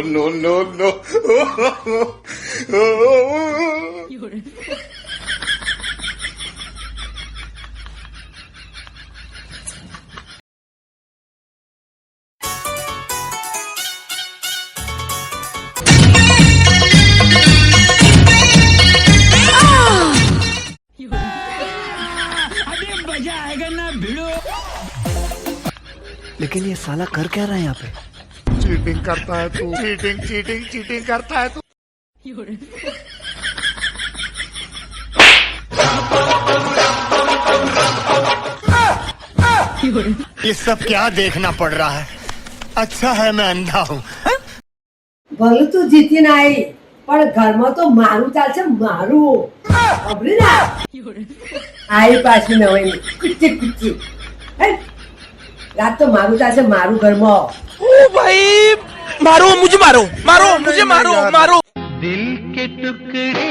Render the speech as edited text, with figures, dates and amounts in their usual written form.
no, no, no. लेकिन ये साला कर क्या रहा है यहाँ पे? चीटिंग करता है तू, चीटिंग चीटिंग चीटिंग करता है तू। ये सब क्या देखना पड़ रहा है? अच्छा है मैं अंधा हूँ। ભલું તું જીતીને આવી પણ ઘરમાં તો મારું ચાલશે મારું ખબરી ના આવી પાછી નવાઈ કુચી કુચી રાત તો મારું ચાલશે મારું ઘરમાં ओ भाई मारो मुझे मारो मारो मुझे मारो मारो दिल के टुकड़े